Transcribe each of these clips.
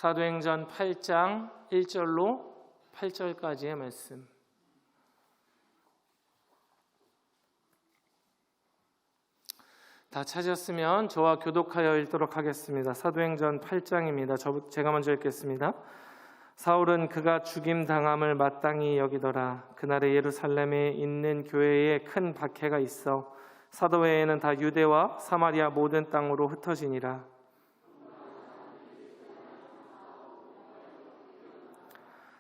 사도행전 8장 1절로 8절까지의 말씀. 다 찾았으면 저와 교독하여 읽도록 하겠습니다. 사도행전 8장입니다. 제가 먼저 읽겠습니다. 사울은 그가 죽임당함을 마땅히 여기더라. 그날에 예루살렘에 있는 교회에 큰 박해가 있어 사도 외에는 다 유대와 사마리아 모든 땅으로 흩어지니라.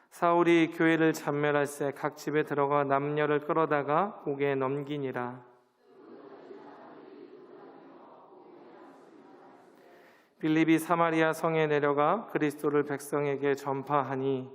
사울이 교회를 잔멸할새 각 집에 들어가 남녀를 끌어다가 옥에 넘기니라. 빌립이 사마리아 성에 내려가 그리스도를 백성에게 전파하니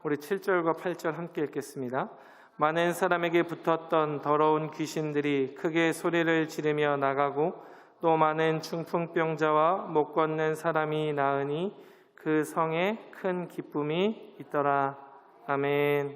우리 7절과 8절 함께 읽겠습니다. 많은 사람에게 붙었던 더러운 귀신들이 크게 소리를 지르며 나가고 또 많은 중풍병자와 못 걷는 사람이 나으니 그 성에 큰 기쁨이 있더라. 아멘.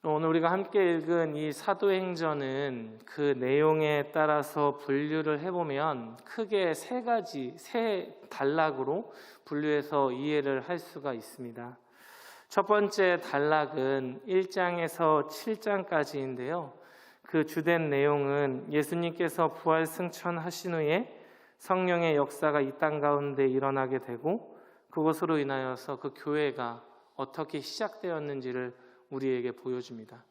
오늘 우리가 함께 읽은 이 사도행전은 그 내용에 따라서 분류를 해보면 크게 세 단락으로 분류해서 이해를 할 수가 있습니다. 첫 번째 단락은 1장에서 7장까지인데요. 그 주된 내용은 예수님께서 부활 승천하신 후에 성령의 역사가 이 땅 가운데 일어나게 되고 그것으로 인하여서 그 교회가 어떻게 시작되었는지를 우리에게 보여줍니다.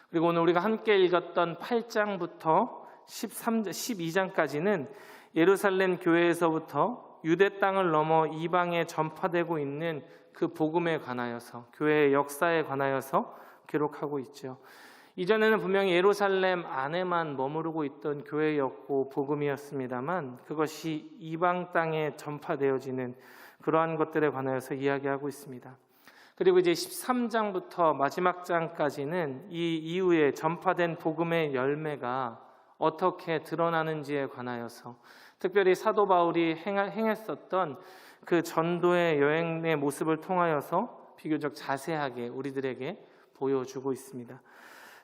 그리고 오늘 우리가 함께 읽었던 8장부터 12장까지는 예루살렘 교회에서부터 유대 땅을 넘어 이방에 전파되고 있는 그 복음에 관하여서, 교회의 역사에 관하여서 기록하고 있죠. 이전에는 분명히 예루살렘 안에만 머무르고 있던 교회였고 복음이었습니다만 그것이 이방 땅에 전파되어지는 그러한 것들에 관하여서 이야기하고 있습니다. 그리고 이제 13장부터 마지막 장까지는 이 이후에 전파된 복음의 열매가 어떻게 드러나는지에 관하여서, 특별히 사도 바울이 행했었던 그 전도의 여행의 모습을 통하여서 비교적 자세하게 우리들에게 보여주고 있습니다.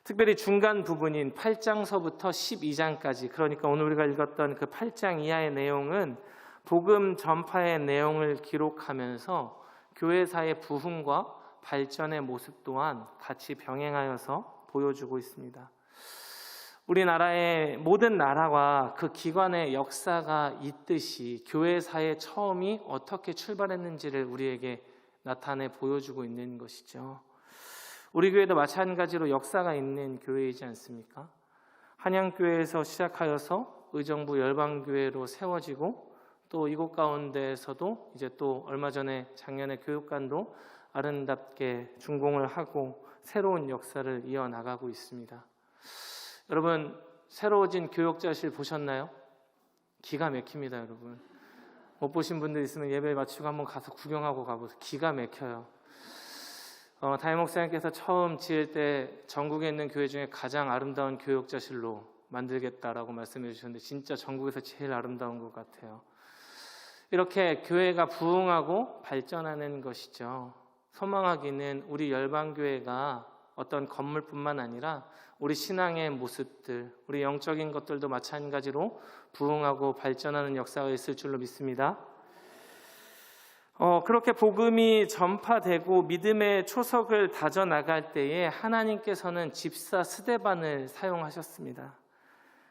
특별히 중간 부분인 8장서부터 12장까지, 그러니까 오늘 우리가 읽었던 그 8장 이하의 내용은 복음 전파의 내용을 기록하면서 교회사의 부흥과 발전의 모습 또한 같이 병행하여서 보여주고 있습니다. 우리나라의 모든 나라와 그 기관의 역사가 있듯이 교회사의 처음이 어떻게 출발했는지를 우리에게 나타내 보여주고 있는 것이죠. 우리 교회도 마찬가지로 역사가 있는 교회이지 않습니까? 한양교회에서 시작하여서 의정부 열방교회로 세워지고 또 이곳 가운데에서도 이제 또 얼마 전에 작년에 교육관도 아름답게 준공을 하고 새로운 역사를 이어나가고 있습니다. 여러분, 새로워진 교육자실 보셨나요? 기가 막힙니다, 여러분. 못 보신 분들 있으면 예배 마치고 한번 가서 구경하고 가보세요. 기가 막혀요. 담임 목사님께서 처음 지을 때 전국에 있는 교회 중에 가장 아름다운 교육자실로 만들겠다라고 말씀해 주셨는데 진짜 전국에서 제일 아름다운 것 같아요. 이렇게 교회가 부흥하고 발전하는 것이죠. 소망하기는 우리 열방교회가 어떤 건물뿐만 아니라 우리 신앙의 모습들, 우리 영적인 것들도 마찬가지로 부흥하고 발전하는 역사가 있을 줄로 믿습니다. 그렇게 복음이 전파되고 믿음의 초석을 다져나갈 때에 하나님께서는 집사 스데반을 사용하셨습니다.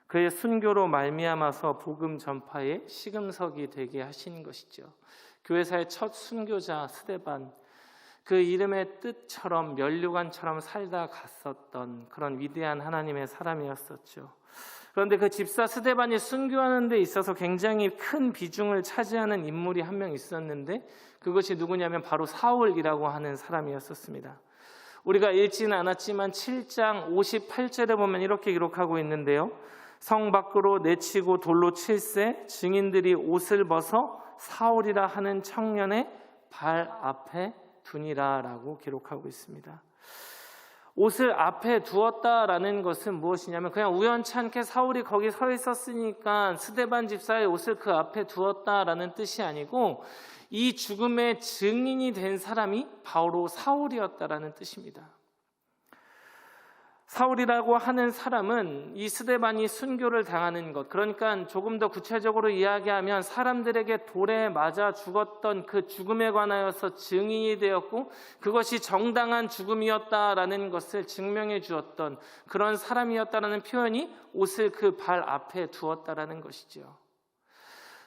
그의 순교로 말미암아서 복음 전파의 시금석이 되게 하신 것이죠. 교회사의 첫 순교자 스데반, 그 이름의 뜻처럼 면류관처럼 살다 갔었던 그런 위대한 하나님의 사람이었었죠. 그런데 그 집사 스데반이 순교하는 데 있어서 굉장히 큰 비중을 차지하는 인물이 한 명 있었는데 그것이 누구냐면 바로 사울이라고 하는 사람이었었습니다. 우리가 읽지는 않았지만 7장 58절에 보면 이렇게 기록하고 있는데요. 성 밖으로 내치고 돌로 칠세 증인들이 옷을 벗어 사울이라 하는 청년의 발 앞에 두니라라고 기록하고 있습니다. 옷을 앞에 두었다라는 것은 무엇이냐면 그냥 우연찮게 사울이 거기 서 있었으니까 스데반 집사의 옷을 그 앞에 두었다라는 뜻이 아니고 이 죽음의 증인이 된 사람이 바로 사울이었다라는 뜻입니다. 사울이라고 하는 사람은 이 스데반이 순교를 당하는 것, 그러니까 조금 더 구체적으로 이야기하면 사람들에게 돌에 맞아 죽었던 그 죽음에 관하여서 증인이 되었고 그것이 정당한 죽음이었다라는 것을 증명해 주었던 그런 사람이었다라는 표현이 옷을 그 발 앞에 두었다라는 것이죠.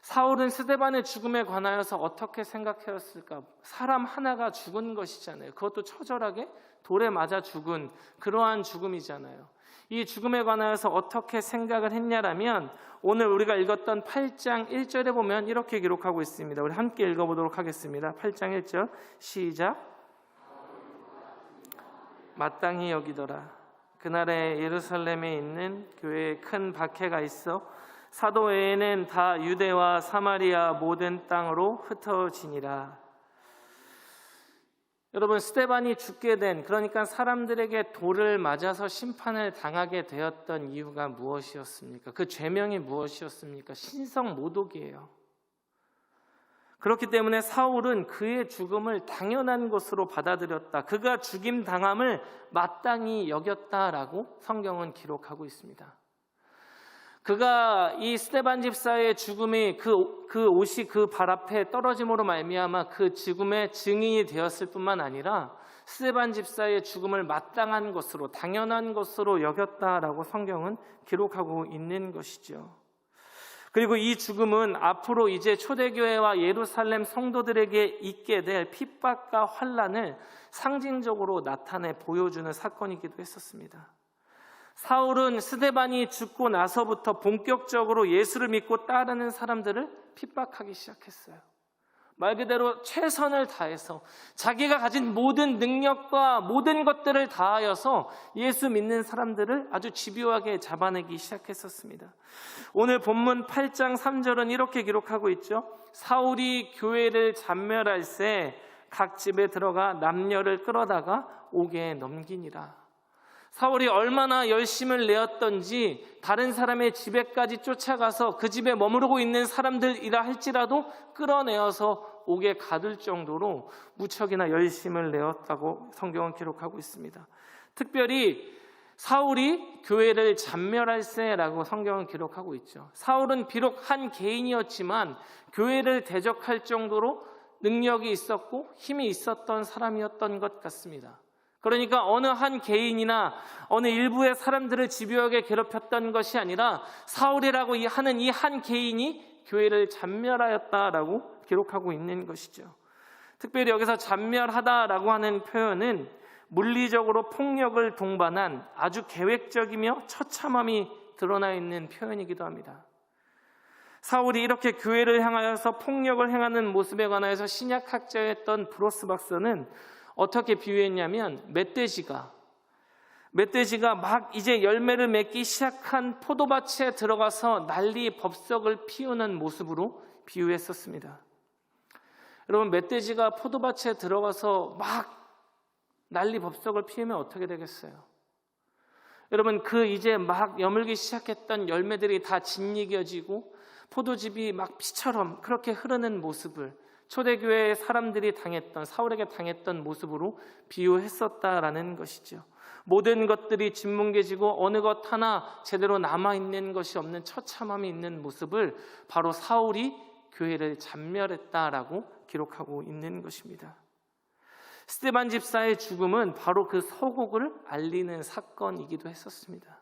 사울은 스데반의 죽음에 관하여서 어떻게 생각했을까? 사람 하나가 죽은 것이잖아요. 그것도 처절하게 돌에 맞아 죽은 그러한 죽음이잖아요. 이 죽음에 관하여서 어떻게 생각을 했냐라면 오늘 우리가 읽었던 8장 1절에 보면 이렇게 기록하고 있습니다. 우리 함께 읽어보도록 하겠습니다. 8장 1절 시작. 마땅히 여기더라. 그날에 예루살렘에 있는 교회에 큰 박해가 있어 사도 외에는 다 유대와 사마리아 모든 땅으로 흩어지니라. 여러분, 스데반이 죽게 된, 그러니까 사람들에게 돌을 맞아서 심판을 당하게 되었던 이유가 무엇이었습니까? 그 죄명이 무엇이었습니까? 신성 모독이에요. 그렇기 때문에 사울은 그의 죽음을 당연한 것으로 받아들였다. 그가 죽임 당함을 마땅히 여겼다라고 성경은 기록하고 있습니다. 그가 이 스데반 집사의 죽음이 그 옷이 그 발 앞에 떨어짐으로 말미암아 그 죽음의 증인이 되었을 뿐만 아니라 스데반 집사의 죽음을 마땅한 것으로 당연한 것으로 여겼다라고 성경은 기록하고 있는 것이죠. 그리고 이 죽음은 앞으로 이제 초대교회와 예루살렘 성도들에게 있게 될 핍박과 환난을 상징적으로 나타내 보여주는 사건이기도 했었습니다. 사울은 스데반이 죽고 나서부터 본격적으로 예수를 믿고 따르는 사람들을 핍박하기 시작했어요. 말 그대로 최선을 다해서 자기가 가진 모든 능력과 모든 것들을 다하여서 예수 믿는 사람들을 아주 집요하게 잡아내기 시작했었습니다. 오늘 본문 8장 3절은 이렇게 기록하고 있죠. 사울이 교회를 잔멸할새 각 집에 들어가 남녀를 끌어다가 옥에 넘기니라. 사울이 얼마나 열심을 내었던지 다른 사람의 집에까지 쫓아가서 그 집에 머무르고 있는 사람들이라 할지라도 끌어내어서 옥에 가둘 정도로 무척이나 열심을 내었다고 성경은 기록하고 있습니다. 특별히 사울이 교회를 잔멸할새라고 성경은 기록하고 있죠. 사울은 비록 한 개인이었지만 교회를 대적할 정도로 능력이 있었고 힘이 있었던 사람이었던 것 같습니다. 그러니까 어느 한 개인이나 어느 일부의 사람들을 집요하게 괴롭혔던 것이 아니라 사울이라고 하는 이 한 개인이 교회를 잔멸하였다라고 기록하고 있는 것이죠. 특별히 여기서 잔멸하다라고 하는 표현은 물리적으로 폭력을 동반한 아주 계획적이며 처참함이 드러나 있는 표현이기도 합니다. 사울이 이렇게 교회를 향하여서 폭력을 행하는 모습에 관하여서 신약학자였던 브로스 박사는 어떻게 비유했냐면 멧돼지가 막 이제 열매를 맺기 시작한 포도밭에 들어가서 난리 법석을 피우는 모습으로 비유했었습니다. 여러분, 멧돼지가 포도밭에 들어가서 막 난리 법석을 피우면 어떻게 되겠어요? 여러분, 그 이제 막 여물기 시작했던 열매들이 다 짓이겨지고 포도즙이 막 피처럼 그렇게 흐르는 모습을 초대교회의 사람들이 사울에게 당했던 모습으로 비유했었다라는 것이죠. 모든 것들이 짓뭉개지고 어느 것 하나 제대로 남아있는 것이 없는 처참함이 있는 모습을 바로 사울이 교회를 잔멸했다라고 기록하고 있는 것입니다. 스데반 집사의 죽음은 바로 그 서곡을 알리는 사건이기도 했었습니다.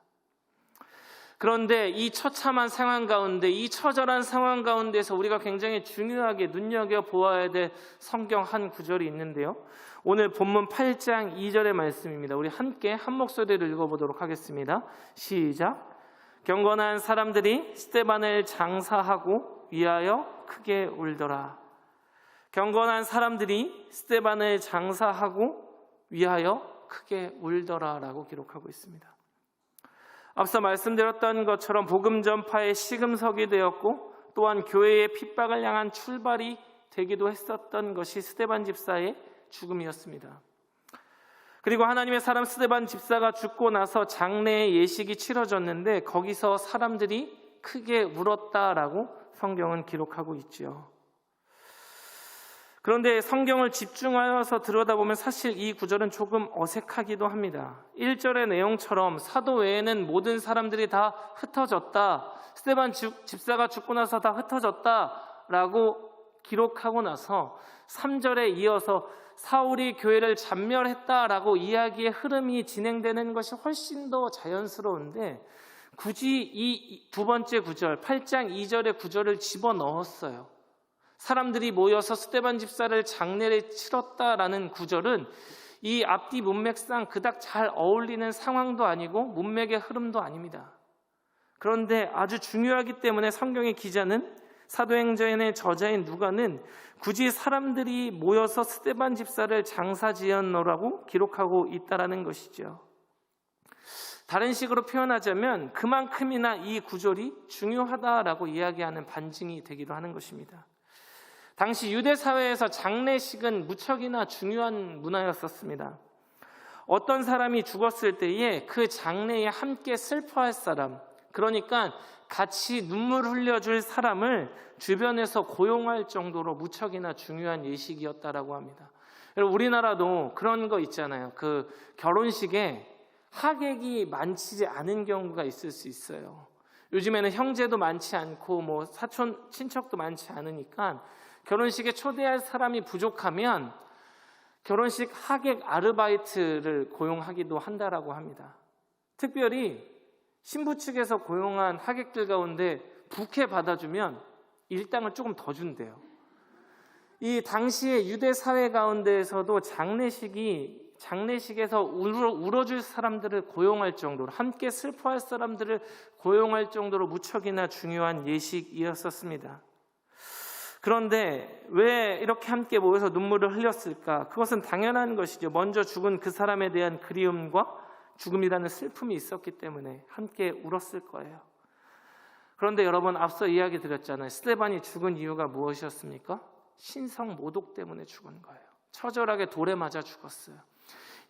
그런데 이 처참한 상황 가운데, 이 처절한 상황 가운데서 우리가 굉장히 중요하게 눈여겨보아야 될 성경 한 구절이 있는데요. 오늘 본문 8장 2절의 말씀입니다. 우리 함께 한 목소리를 읽어보도록 하겠습니다. 시작. 경건한 사람들이 스데반을 장사하고 위하여 크게 울더라. 경건한 사람들이 스데반을 장사하고 위하여 크게 울더라라고 기록하고 있습니다. 앞서 말씀드렸던 것처럼 복음 전파의 시금석이 되었고 또한 교회의 핍박을 향한 출발이 되기도 했었던 것이 스데반 집사의 죽음이었습니다. 그리고 하나님의 사람 스데반 집사가 죽고 나서 장례의 예식이 치러졌는데 거기서 사람들이 크게 울었다라고 성경은 기록하고 있죠. 그런데 성경을 집중하여서 들여다보면 사실 이 구절은 조금 어색하기도 합니다. 1절의 내용처럼 사도 외에는 모든 사람들이 다 흩어졌다, 스데반 집사가 죽고 나서 다 흩어졌다라고 기록하고 나서 3절에 이어서 사울이 교회를 잔멸했다라고 이야기의 흐름이 진행되는 것이 훨씬 더 자연스러운데 굳이 이 두 번째 구절, 8장 2절의 구절을 집어넣었어요. 사람들이 모여서 스데반 집사를 장례를 치렀다라는 구절은 이 앞뒤 문맥상 그닥 잘 어울리는 상황도 아니고 문맥의 흐름도 아닙니다. 그런데 아주 중요하기 때문에 성경의 기자는, 사도행전의 저자인 누가는 굳이 사람들이 모여서 스데반 집사를 장사지었노라고 기록하고 있다라는 것이죠. 다른 식으로 표현하자면 그만큼이나 이 구절이 중요하다라고 이야기하는 반증이 되기도 하는 것입니다. 당시 유대 사회에서 장례식은 무척이나 중요한 문화였었습니다. 어떤 사람이 죽었을 때에 그 장례에 함께 슬퍼할 사람, 그러니까 같이 눈물 흘려줄 사람을 주변에서 고용할 정도로 무척이나 중요한 예식이었다라고 합니다. 여러분, 우리나라도 그런 거 있잖아요. 그 결혼식에 하객이 많지 않은 경우가 있을 수 있어요. 요즘에는 형제도 많지 않고 뭐 사촌 친척도 많지 않으니까 결혼식에 초대할 사람이 부족하면 결혼식 하객 아르바이트를 고용하기도 한다라고 합니다. 특별히 신부 측에서 고용한 하객들 가운데 부케 받아주면 일당을 조금 더 준대요. 이 당시의 유대 사회 가운데에서도 장례식에서 울어줄 사람들을 고용할 정도로, 함께 슬퍼할 사람들을 고용할 정도로 무척이나 중요한 예식이었었습니다. 그런데 왜 이렇게 함께 모여서 눈물을 흘렸을까? 그것은 당연한 것이죠. 먼저 죽은 그 사람에 대한 그리움과 죽음이라는 슬픔이 있었기 때문에 함께 울었을 거예요. 그런데 여러분, 앞서 이야기 드렸잖아요. 스데반이 죽은 이유가 무엇이었습니까? 신성 모독 때문에 죽은 거예요. 처절하게 돌에 맞아 죽었어요.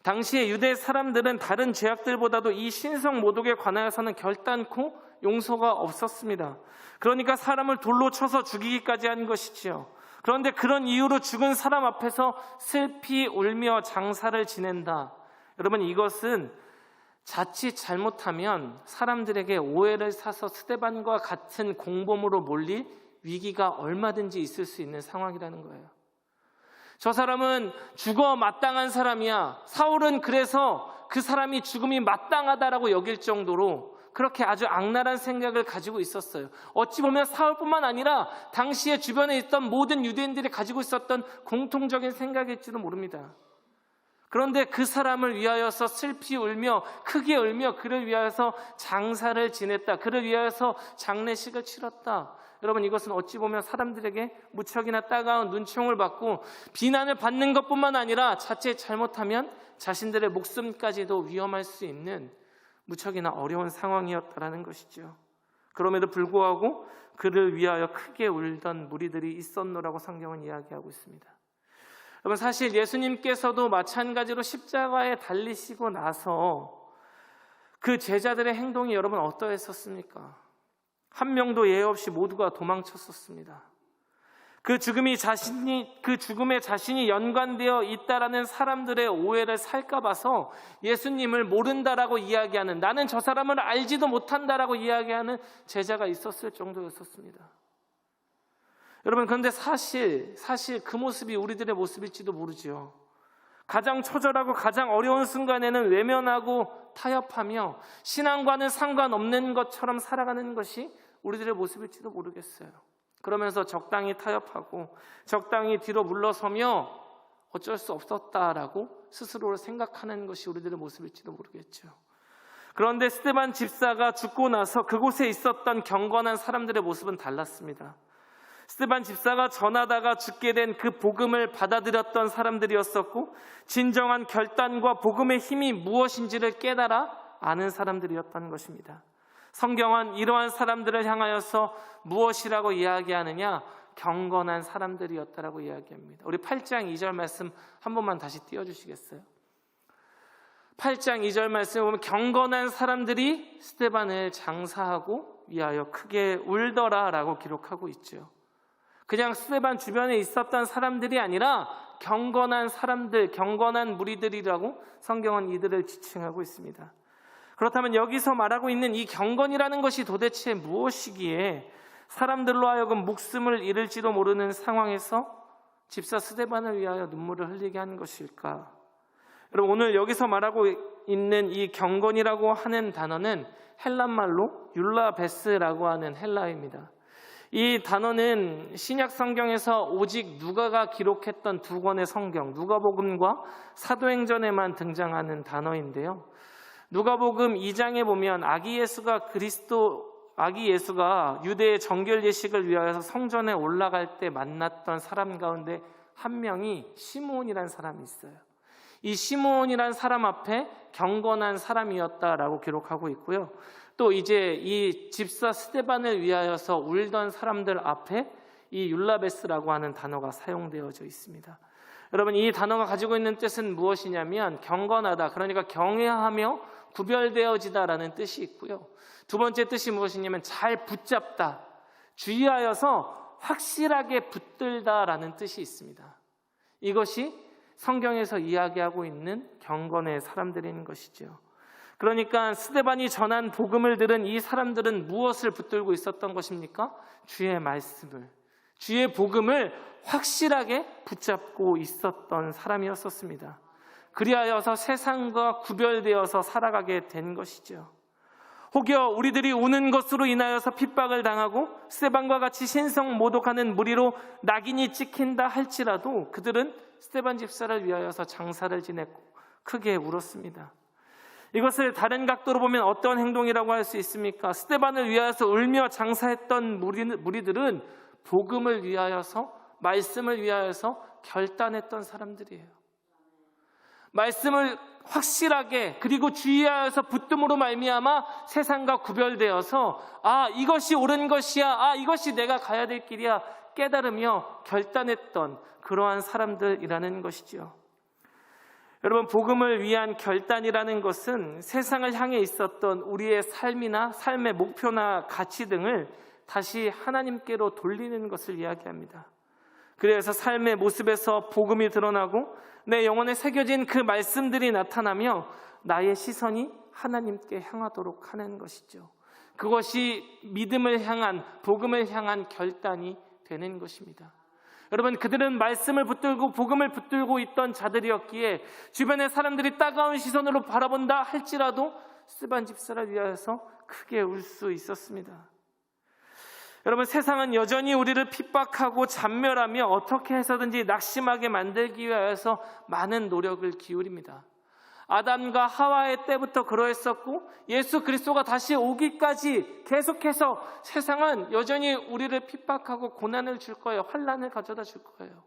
당시의 유대 사람들은 다른 죄악들보다도 이 신성 모독에 관하여서는 결단코 용서가 없었습니다. 그러니까 사람을 돌로 쳐서 죽이기까지 한 것이지요. 그런데 그런 이유로 죽은 사람 앞에서 슬피 울며 장사를 지낸다. 여러분, 이것은 자칫 잘못하면 사람들에게 오해를 사서 스데반과 같은 공범으로 몰릴 위기가 얼마든지 있을 수 있는 상황이라는 거예요. 저 사람은 죽어 마땅한 사람이야. 사울은 그래서 그 사람이 죽음이 마땅하다라고 여길 정도로 그렇게 아주 악랄한 생각을 가지고 있었어요. 어찌 보면 사울뿐만 아니라 당시에 주변에 있던 모든 유대인들이 가지고 있었던 공통적인 생각일지도 모릅니다. 그런데 그 사람을 위하여서 슬피 울며 크게 울며 그를 위하여서 장사를 지냈다. 그를 위하여서 장례식을 치렀다. 여러분, 이것은 어찌 보면 사람들에게 무척이나 따가운 눈총을 받고 비난을 받는 것뿐만 아니라 자칫 잘못하면 자신들의 목숨까지도 위험할 수 있는 무척이나 어려운 상황이었다라는 것이죠. 그럼에도 불구하고 그를 위하여 크게 울던 무리들이 있었노라고 성경은 이야기하고 있습니다. 여러분, 사실 예수님께서도 마찬가지로 십자가에 달리시고 나서 그 제자들의 행동이 여러분 어떠했었습니까? 한 명도 예외 없이 모두가 도망쳤었습니다. 그 죽음에 자신이 연관되어 있다라는 사람들의 오해를 살까 봐서 예수님을 모른다라고 이야기하는, 나는 저 사람을 알지도 못한다라고 이야기하는 제자가 있었을 정도였었습니다. 여러분, 그런데 사실 그 모습이 우리들의 모습일지도 모르죠. 가장 처절하고 가장 어려운 순간에는 외면하고 타협하며 신앙과는 상관없는 것처럼 살아가는 것이 우리들의 모습일지도 모르겠어요. 그러면서 적당히 타협하고 적당히 뒤로 물러서며 어쩔 수 없었다라고 스스로를 생각하는 것이 우리들의 모습일지도 모르겠죠. 그런데 스데반 집사가 죽고 나서 그곳에 있었던 경건한 사람들의 모습은 달랐습니다. 스데반 집사가 전하다가 죽게 된 그 복음을 받아들였던 사람들이었었고, 진정한 결단과 복음의 힘이 무엇인지를 깨달아 아는 사람들이었던 것입니다. 성경은 이러한 사람들을 향하여서 무엇이라고 이야기하느냐? 경건한 사람들이었다라고 이야기합니다. 우리 8장 2절 말씀 한 번만 다시 띄워주시겠어요? 8장 2절 말씀에 보면 경건한 사람들이 스데반을 장사하고 위하여 크게 울더라라고 기록하고 있죠. 그냥 스데반 주변에 있었던 사람들이 아니라 경건한 사람들, 경건한 무리들이라고 성경은 이들을 지칭하고 있습니다. 그렇다면 여기서 말하고 있는 이 경건이라는 것이 도대체 무엇이기에 사람들로 하여금 목숨을 잃을지도 모르는 상황에서 집사 스데반을 위하여 눈물을 흘리게 하는 것일까? 여러분, 오늘 여기서 말하고 있는 이 경건이라고 하는 단어는 헬란말로 율라베스라고 하는 헬라어입니다. 이 단어는 신약 성경에서 오직 누가가 기록했던 두 권의 성경, 누가복음과 사도행전에만 등장하는 단어인데요. 누가복음 2장에 보면 아기 예수가 유대의 정결 예식을 위하여서 성전에 올라갈 때 만났던 사람 가운데 한 명이 시므온이라는 사람이 있어요. 이 시므온이라는 사람 앞에 경건한 사람이었다라고 기록하고 있고요. 또 이제 이 집사 스데반을 위하여서 울던 사람들 앞에 이 율라베스라고 하는 단어가 사용되어져 있습니다. 여러분, 이 단어가 가지고 있는 뜻은 무엇이냐면 경건하다, 그러니까 경외하며 구별되어지다라는 뜻이 있고요. 두 번째 뜻이 무엇이냐면 잘 붙잡다, 주의하여서 확실하게 붙들다라는 뜻이 있습니다. 이것이 성경에서 이야기하고 있는 경건의 사람들인 것이죠. 그러니까 스데반이 전한 복음을 들은 이 사람들은 무엇을 붙들고 있었던 것입니까? 주의 말씀을, 주의 복음을 확실하게 붙잡고 있었던 사람이었습니다. 그리하여서 세상과 구별되어서 살아가게 된 것이죠. 혹여 우리들이 우는 것으로 인하여서 핍박을 당하고 스데반과 같이 신성 모독하는 무리로 낙인이 찍힌다 할지라도 그들은 스데반 집사를 위하여서 장사를 지냈고 크게 울었습니다. 이것을 다른 각도로 보면 어떤 행동이라고 할 수 있습니까? 스데반을 위하여서 울며 장사했던 무리들은 복음을 위하여서, 말씀을 위하여서 결단했던 사람들이에요. 말씀을 확실하게 그리고 주의하여서 붙듦으로 말미암아 세상과 구별되어서 이것이 옳은 것이야, 이것이 내가 가야 될 길이야 깨달으며 결단했던 그러한 사람들이라는 것이죠. 여러분, 복음을 위한 결단이라는 것은 세상을 향해 있었던 우리의 삶이나 삶의 목표나 가치 등을 다시 하나님께로 돌리는 것을 이야기합니다. 그래서 삶의 모습에서 복음이 드러나고 내 영혼에 새겨진 그 말씀들이 나타나며 나의 시선이 하나님께 향하도록 하는 것이죠. 그것이 믿음을 향한, 복음을 향한 결단이 되는 것입니다. 여러분, 그들은 말씀을 붙들고 복음을 붙들고 있던 자들이었기에 주변의 사람들이 따가운 시선으로 바라본다 할지라도 스데반 집사를 위하여서 크게 울 수 있었습니다. 여러분, 세상은 여전히 우리를 핍박하고 잔멸하며 어떻게 해서든지 낙심하게 만들기 위해서 많은 노력을 기울입니다. 아담과 하와의 때부터 그러했었고 예수 그리스도가 다시 오기까지 계속해서 세상은 여전히 우리를 핍박하고 고난을 줄 거예요. 환난을 가져다 줄 거예요.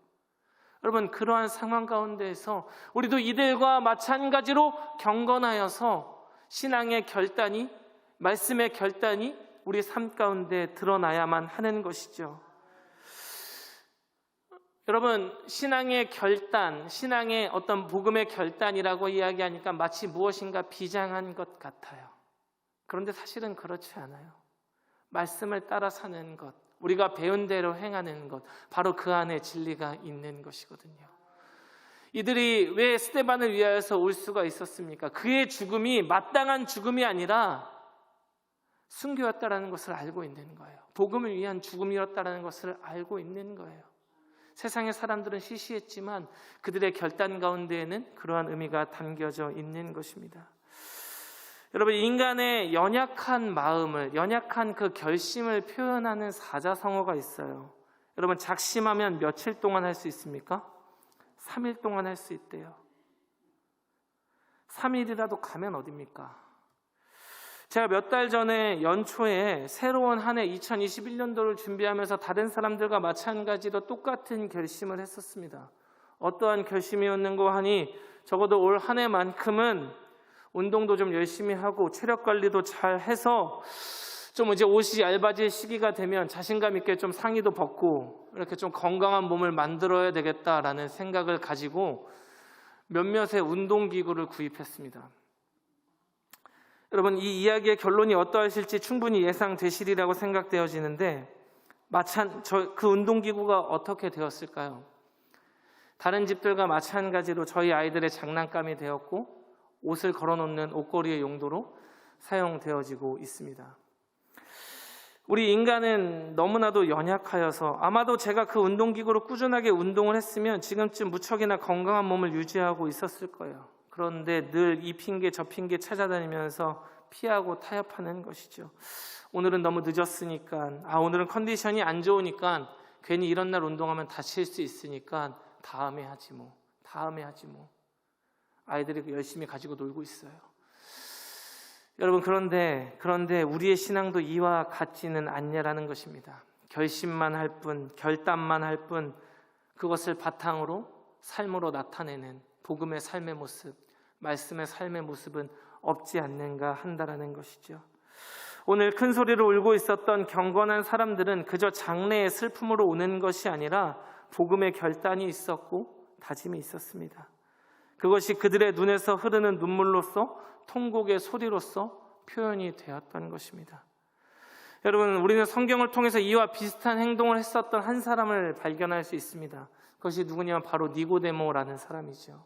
여러분, 그러한 상황 가운데에서 우리도 이들과 마찬가지로 경건하여서 신앙의 결단이, 말씀의 결단이 우리 삶 가운데 드러나야만 하는 것이죠. 여러분, 신앙의 결단, 신앙의 어떤 복음의 결단이라고 이야기하니까 마치 무엇인가 비장한 것 같아요. 그런데 사실은 그렇지 않아요. 말씀을 따라 사는 것, 우리가 배운 대로 행하는 것, 바로 그 안에 진리가 있는 것이거든요. 이들이 왜 스데반을 위하여서 올 수가 있었습니까? 그의 죽음이 마땅한 죽음이 아니라 순교였다라는 것을 알고 있는 거예요. 복음을 위한 죽음이었다라는 것을 알고 있는 거예요. 세상의 사람들은 시시했지만 그들의 결단 가운데에는 그러한 의미가 담겨져 있는 것입니다. 여러분, 인간의 연약한 마음을, 연약한 그 결심을 표현하는 사자성어가 있어요. 여러분, 작심하면 며칠 동안 할 수 있습니까? 3일 동안 할 수 있대요. 3일이라도 가면 어딥니까? 제가 몇 달 전에 연초에 새로운 한 해 2021년도를 준비하면서 다른 사람들과 마찬가지로 똑같은 결심을 했었습니다. 어떠한 결심이었는고 하니 적어도 올 한 해만큼은 운동도 좀 열심히 하고 체력 관리도 잘 해서 좀 이제 옷이 얇아질 시기가 되면 자신감 있게 좀 상의도 벗고 이렇게 좀 건강한 몸을 만들어야 되겠다라는 생각을 가지고 몇몇의 운동기구를 구입했습니다. 여러분, 이 이야기의 결론이 어떠하실지 충분히 예상되시리라고 생각되어지는데 그 운동기구가 어떻게 되었을까요? 다른 집들과 마찬가지로 저희 아이들의 장난감이 되었고 옷을 걸어놓는 옷걸이의 용도로 사용되어지고 있습니다. 우리 인간은 너무나도 연약하여서 아마도 제가 그 운동기구로 꾸준하게 운동을 했으면 지금쯤 무척이나 건강한 몸을 유지하고 있었을 거예요. 그런데 늘 이 핑계 저 핑계 찾아다니면서 피하고 타협하는 것이죠. 오늘은 너무 늦었으니까, 오늘은 컨디션이 안 좋으니까, 괜히 이런 날 운동하면 다칠 수 있으니까 다음에 하지 뭐. 아이들이 열심히 가지고 놀고 있어요. 여러분, 그런데 우리의 신앙도 이와 같지는 않냐라는 것입니다. 결심만 할 뿐, 결단만 할 뿐, 그것을 바탕으로 삶으로 나타내는 복음의 삶의 모습, 말씀의 삶의 모습은 없지 않는가 한다라는 것이죠. 오늘 큰 소리로 울고 있었던 경건한 사람들은 그저 장래의 슬픔으로 우는 것이 아니라 복음의 결단이 있었고 다짐이 있었습니다. 그것이 그들의 눈에서 흐르는 눈물로써, 통곡의 소리로서 표현이 되었던 것입니다. 여러분, 우리는 성경을 통해서 이와 비슷한 행동을 했었던 한 사람을 발견할 수 있습니다. 그것이 누구냐면 바로 니고데모라는 사람이죠.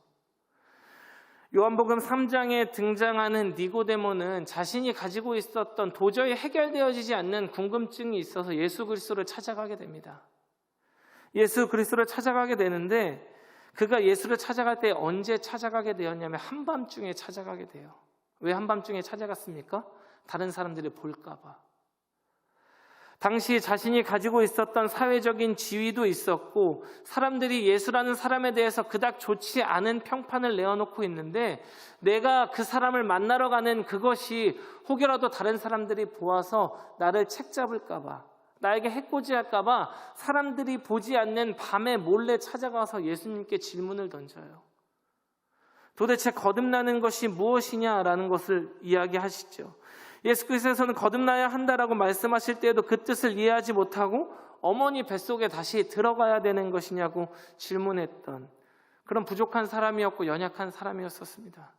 요한복음 3장에 등장하는 니고데모는 자신이 가지고 있었던 도저히 해결되어지지 않는 궁금증이 있어서 예수 그리스도를 찾아가게 됩니다. 예수 그리스도를 찾아가게 되는데, 그가 예수를 찾아갈 때 언제 찾아가게 되었냐면 한밤중에 찾아가게 돼요. 왜 한밤중에 찾아갔습니까? 다른 사람들이 볼까 봐. 당시 자신이 가지고 있었던 사회적인 지위도 있었고 사람들이 예수라는 사람에 대해서 그닥 좋지 않은 평판을 내어놓고 있는데, 내가 그 사람을 만나러 가는 그것이 혹여라도 다른 사람들이 보아서 나를 책잡을까 봐, 나에게 해코지할까 봐 사람들이 보지 않는 밤에 몰래 찾아가서 예수님께 질문을 던져요. 도대체 거듭나는 것이 무엇이냐라는 것을 이야기하시죠. 예수께서는 거듭나야 한다라고 말씀하실 때에도 그 뜻을 이해하지 못하고 어머니 뱃속에 다시 들어가야 되는 것이냐고 질문했던 그런 부족한 사람이었고 연약한 사람이었었습니다.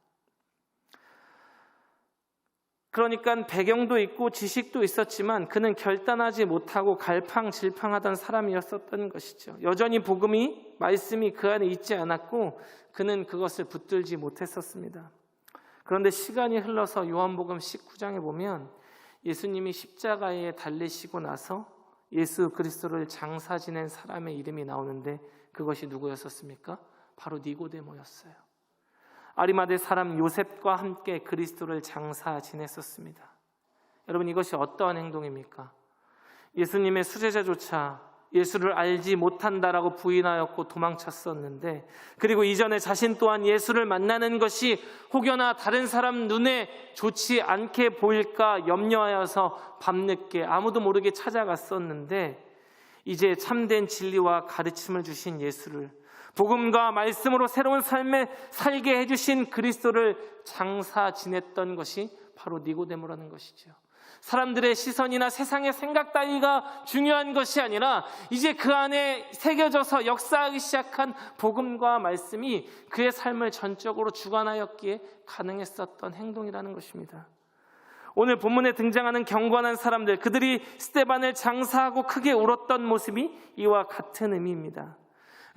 그러니까 배경도 있고 지식도 있었지만 그는 결단하지 못하고 갈팡질팡하던 사람이었었던 것이죠. 여전히 복음이, 말씀이 그 안에 있지 않았고 그는 그것을 붙들지 못했었습니다. 그런데 시간이 흘러서 요한복음 19장에 보면 예수님이 십자가에 달리시고 나서 예수 그리스도를 장사 지낸 사람의 이름이 나오는데 그것이 누구였었습니까? 바로 니고데모였어요. 아리마대 사람 요셉과 함께 그리스도를 장사 지냈었습니다. 여러분, 이것이 어떠한 행동입니까? 예수님의 수제자조차 예수를 알지 못한다라고 부인하였고 도망쳤었는데, 그리고 이전에 자신 또한 예수를 만나는 것이 혹여나 다른 사람 눈에 좋지 않게 보일까 염려하여서 밤늦게 아무도 모르게 찾아갔었는데, 이제 참된 진리와 가르침을 주신 예수를, 복음과 말씀으로 새로운 삶에 살게 해주신 그리스도를 장사 지냈던 것이 바로 니고데모라는 것이죠. 사람들의 시선이나 세상의 생각 따위가 중요한 것이 아니라 이제 그 안에 새겨져서 역사하기 시작한 복음과 말씀이 그의 삶을 전적으로 주관하였기에 가능했었던 행동이라는 것입니다. 오늘 본문에 등장하는 경건한 사람들, 그들이 스데반을 장사하고 크게 울었던 모습이 이와 같은 의미입니다.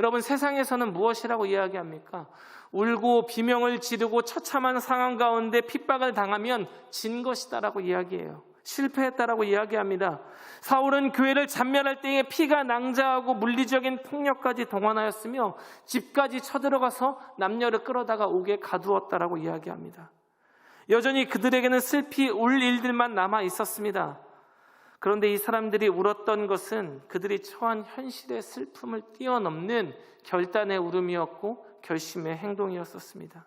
여러분, 세상에서는 무엇이라고 이야기합니까? 울고 비명을 지르고 처참한 상황 가운데 핍박을 당하면 진 것이다라고 이야기해요. 실패했다라고 이야기합니다. 사울은 교회를 잔멸할 때에 피가 낭자하고 물리적인 폭력까지 동원하였으며 집까지 쳐들어가서 남녀를 끌어다가 옥에 가두었다라고 이야기합니다. 여전히 그들에게는 슬피 울 일들만 남아 있었습니다. 그런데 이 사람들이 울었던 것은 그들이 처한 현실의 슬픔을 뛰어넘는 결단의 울음이었고 결심의 행동이었었습니다.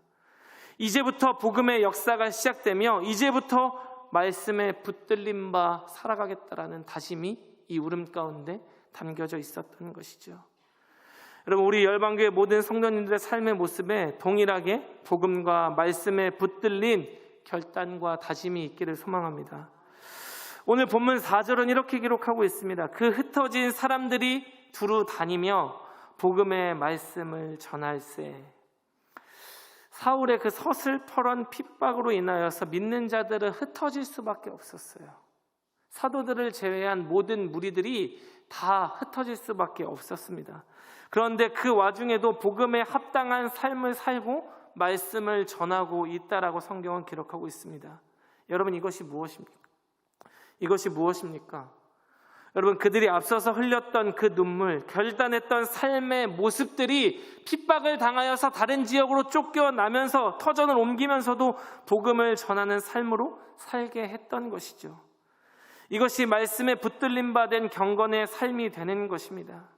이제부터 복음의 역사가 시작되며 이제부터 말씀에 붙들린 바 살아가겠다라는 다짐이 이 울음 가운데 담겨져 있었던 것이죠. 여러분, 우리 열방교회 모든 성도님들의 삶의 모습에 동일하게 복음과 말씀에 붙들린 결단과 다짐이 있기를 소망합니다. 오늘 본문 4절은 이렇게 기록하고 있습니다. 그 흩어진 사람들이 두루 다니며 복음의 말씀을 전할세. 사울의 그 서슬퍼런 핍박으로 인하여서 믿는 자들은 흩어질 수밖에 없었어요. 사도들을 제외한 모든 무리들이 다 흩어질 수밖에 없었습니다. 그런데 그 와중에도 복음에 합당한 삶을 살고 말씀을 전하고 있다라고 성경은 기록하고 있습니다. 여러분, 이것이 무엇입니까? 이것이 무엇입니까? 여러분, 그들이 앞서서 흘렸던 그 눈물, 결단했던 삶의 모습들이 핍박을 당하여서 다른 지역으로 쫓겨나면서 터전을 옮기면서도 복음을 전하는 삶으로 살게 했던 것이죠. 이것이 말씀에 붙들림 받은 경건의 삶이 되는 것입니다.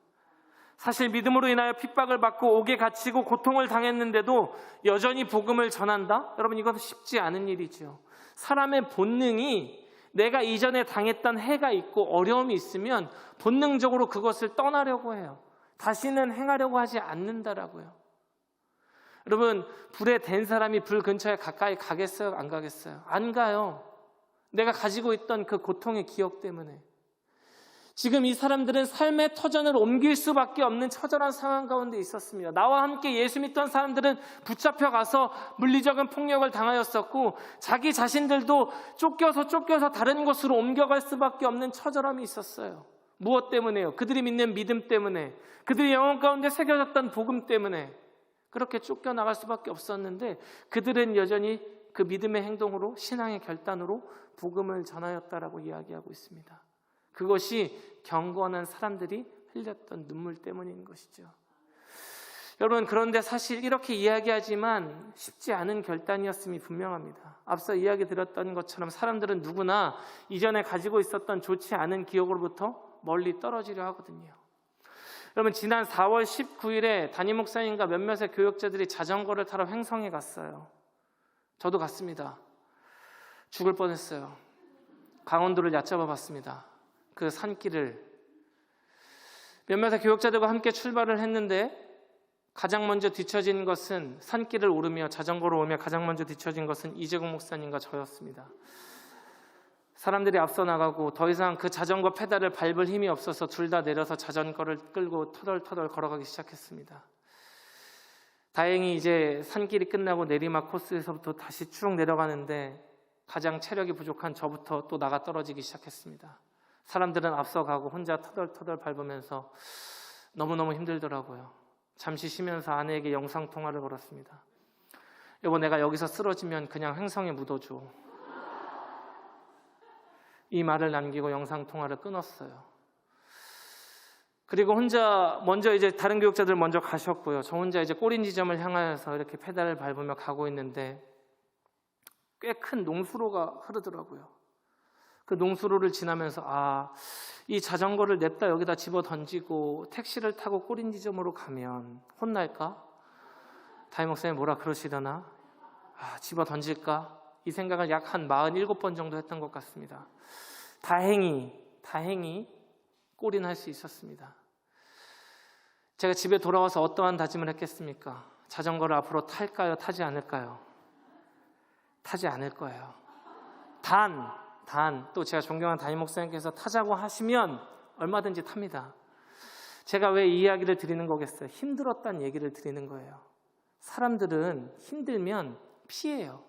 사실 믿음으로 인하여 핍박을 받고 옥에 갇히고 고통을 당했는데도 여전히 복음을 전한다? 여러분, 이건 쉽지 않은 일이죠. 사람의 본능이 내가 이전에 당했던 해가 있고 어려움이 있으면 본능적으로 그것을 떠나려고 해요. 다시는 행하려고 하지 않는다라고요. 여러분, 불에 댄 사람이 불 근처에 가까이 가겠어요? 안 가겠어요? 안 가요. 내가 가지고 있던 그 고통의 기억 때문에. 지금 이 사람들은 삶의 터전을 옮길 수밖에 없는 처절한 상황 가운데 있었습니다. 나와 함께 예수 믿던 사람들은 붙잡혀가서 물리적인 폭력을 당하였었고 자기 자신들도 쫓겨서 다른 곳으로 옮겨갈 수밖에 없는 처절함이 있었어요. 무엇 때문에요? 그들이 믿는 믿음 때문에, 그들이 영혼 가운데 새겨졌던 복음 때문에 그렇게 쫓겨나갈 수밖에 없었는데 그들은 여전히 그 믿음의 행동으로, 신앙의 결단으로 복음을 전하였다라고 이야기하고 있습니다. 그것이 경건한 사람들이 흘렸던 눈물 때문인 것이죠. 여러분, 그런데 사실 이렇게 이야기하지만 쉽지 않은 결단이었음이 분명합니다. 앞서 이야기 드렸던 것처럼 사람들은 누구나 이전에 가지고 있었던 좋지 않은 기억으로부터 멀리 떨어지려 하거든요. 여러분, 지난 4월 19일에 담임 목사님과 몇몇의 교역자들이 자전거를 타러 횡성에 갔어요. 저도 갔습니다. 죽을 뻔했어요. 강원도를 얕잡아 봤습니다. 그 산길을. 몇몇의 교역자들과 함께 출발을 했는데 가장 먼저 뒤처진 것은, 산길을 오르며 자전거로 오며 가장 먼저 뒤처진 것은 이재국 목사님과 저였습니다. 사람들이 앞서 나가고 더 이상 그 자전거 페달을 밟을 힘이 없어서 둘 다 내려서 자전거를 끌고 터덜터덜 걸어가기 시작했습니다. 다행히 이제 산길이 끝나고 내리막 코스에서부터 다시 쭉 내려가는데 가장 체력이 부족한 저부터 또 나가 떨어지기 시작했습니다. 사람들은 앞서가고 혼자 터덜터덜 밟으면서 너무너무 힘들더라고요. 잠시 쉬면서 아내에게 영상통화를 걸었습니다. 여보, 내가 여기서 쓰러지면 그냥 횡성에 묻어줘. 이 말을 남기고 영상통화를 끊었어요. 그리고 혼자 먼저 이제 다른 교육자들 먼저 가셨고요. 저 혼자 이제 꼬린 지점을 향하여서 이렇게 페달을 밟으며 가고 있는데 꽤 큰 농수로가 흐르더라고요. 그 농수로를 지나면서 이 자전거를 냅다 여기다 집어 던지고 택시를 타고 꼬린 지점으로 가면 혼날까? 담임 목사님 뭐라 그러시려나? 집어 던질까? 이 생각을 약 한 47번 정도 했던 것 같습니다. 다행히 꼬린할 수 있었습니다. 제가 집에 돌아와서 어떠한 다짐을 했겠습니까? 자전거를 앞으로 탈까요? 타지 않을까요? 타지 않을 거예요. 또 제가 존경하는 담임 목사님께서 타자고 하시면 얼마든지 탑니다. 제가 왜 이 이야기를 드리는 거겠어요? 힘들었다는 얘기를 드리는 거예요. 사람들은 힘들면 피해요.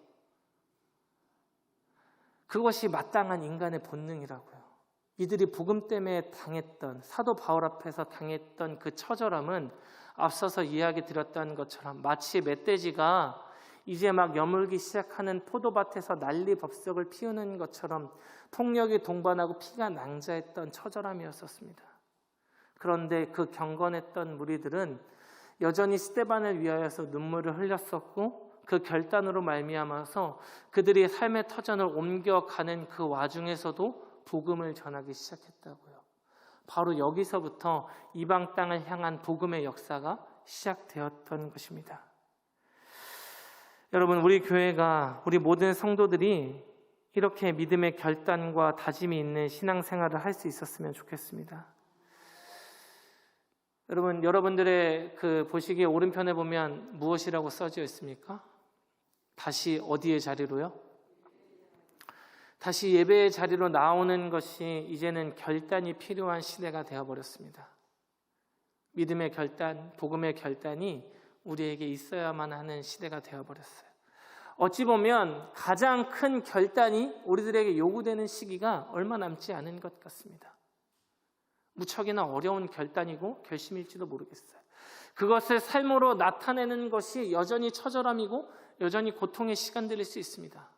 그것이 마땅한 인간의 본능이라고요. 이들이 복음 때문에 당했던, 사도 바울 앞에서 당했던 그 처절함은 앞서서 이야기 드렸던 것처럼 마치 멧돼지가 이제 막 여물기 시작하는 포도밭에서 난리법석을 피우는 것처럼 폭력이 동반하고 피가 낭자했던 처절함이었었습니다. 그런데 그 경건했던 무리들은 여전히 스데반을 위하여서 눈물을 흘렸었고 그 결단으로 말미암아서 그들이 삶의 터전을 옮겨가는 그 와중에서도 복음을 전하기 시작했다고요. 바로 여기서부터 이방 땅을 향한 복음의 역사가 시작되었던 것입니다. 여러분, 우리 교회가, 우리 모든 성도들이 이렇게 믿음의 결단과 다짐이 있는 신앙생활을 할 수 있었으면 좋겠습니다. 여러분, 여러분들의 그 보시기에 오른편에 보면 무엇이라고 써져 있습니까? 다시 어디의 자리로요? 다시 예배의 자리로 나오는 것이 이제는 결단이 필요한 시대가 되어버렸습니다. 믿음의 결단, 복음의 결단이 우리에게 있어야만 하는 시대가 되어버렸어요. 어찌 보면 가장 큰 결단이 우리들에게 요구되는 시기가 얼마 남지 않은 것 같습니다. 무척이나 어려운 결단이고 결심일지도 모르겠어요. 그것을 삶으로 나타내는 것이 여전히 처절함이고 여전히 고통의 시간들일 수 있습니다.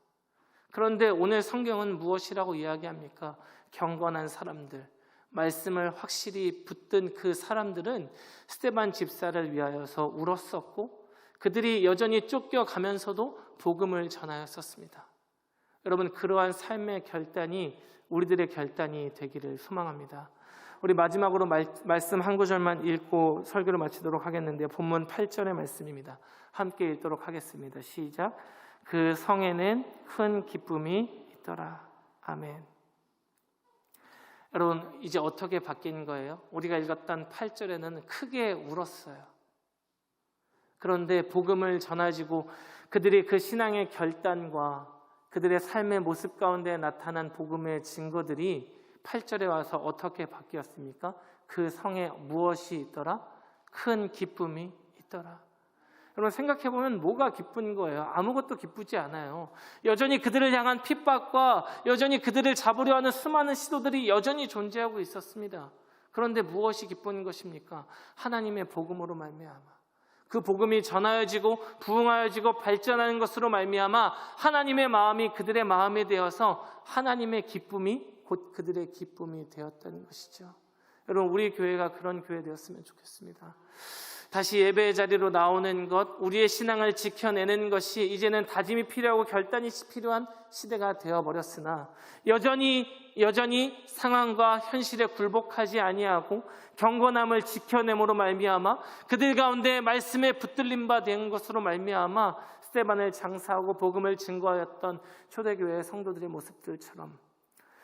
그런데 오늘 성경은 무엇이라고 이야기합니까? 경건한 사람들, 말씀을 확실히 붙든 그 사람들은 스데반 집사를 위하여서 울었었고 그들이 여전히 쫓겨가면서도 복음을 전하였었습니다. 여러분, 그러한 삶의 결단이 우리들의 결단이 되기를 소망합니다. 우리 마지막으로 말씀 한 구절만 읽고 설교를 마치도록 하겠는데요. 본문 8절의 말씀입니다. 함께 읽도록 하겠습니다. 시작. 그 성에는 큰 기쁨이 있더라. 아멘. 여러분, 이제 어떻게 바뀐 거예요? 우리가 읽었던 8절에는 크게 울었어요. 그런데 복음을 전해지고 그들이 그 신앙의 결단과 그들의 삶의 모습 가운데 나타난 복음의 증거들이 8절에 와서 어떻게 바뀌었습니까? 그 성에 무엇이 있더라? 큰 기쁨이 있더라. 여러분, 생각해보면 뭐가 기쁜 거예요? 아무것도 기쁘지 않아요. 여전히 그들을 향한 핍박과 여전히 그들을 잡으려 하는 수많은 시도들이 여전히 존재하고 있었습니다. 그런데 무엇이 기쁜 것입니까? 하나님의 복음으로 말미암아 그 복음이 전하여지고 부흥하여지고 발전하는 것으로 말미암아 하나님의 마음이 그들의 마음이 되어서 하나님의 기쁨이 곧 그들의 기쁨이 되었다는 것이죠. 여러분, 우리 교회가 그런 교회 되었으면 좋겠습니다. 다시 예배의 자리로 나오는 것, 우리의 신앙을 지켜내는 것이 이제는 다짐이 필요하고 결단이 필요한 시대가 되어버렸으나 여전히 상황과 현실에 굴복하지 아니하고 경건함을 지켜냄으로 말미암아 그들 가운데 말씀에 붙들림 바 된 것으로 말미암아 스데반을 장사하고 복음을 증거하였던 초대교회의 성도들의 모습들처럼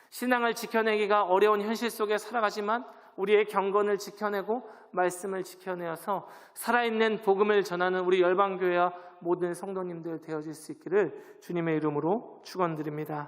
신앙을 지켜내기가 어려운 현실 속에 살아가지만 우리의 경건을 지켜내고 말씀을 지켜내어서 살아있는 복음을 전하는 우리 열방교회와 모든 성도님들 되어질 수 있기를 주님의 이름으로 축원드립니다.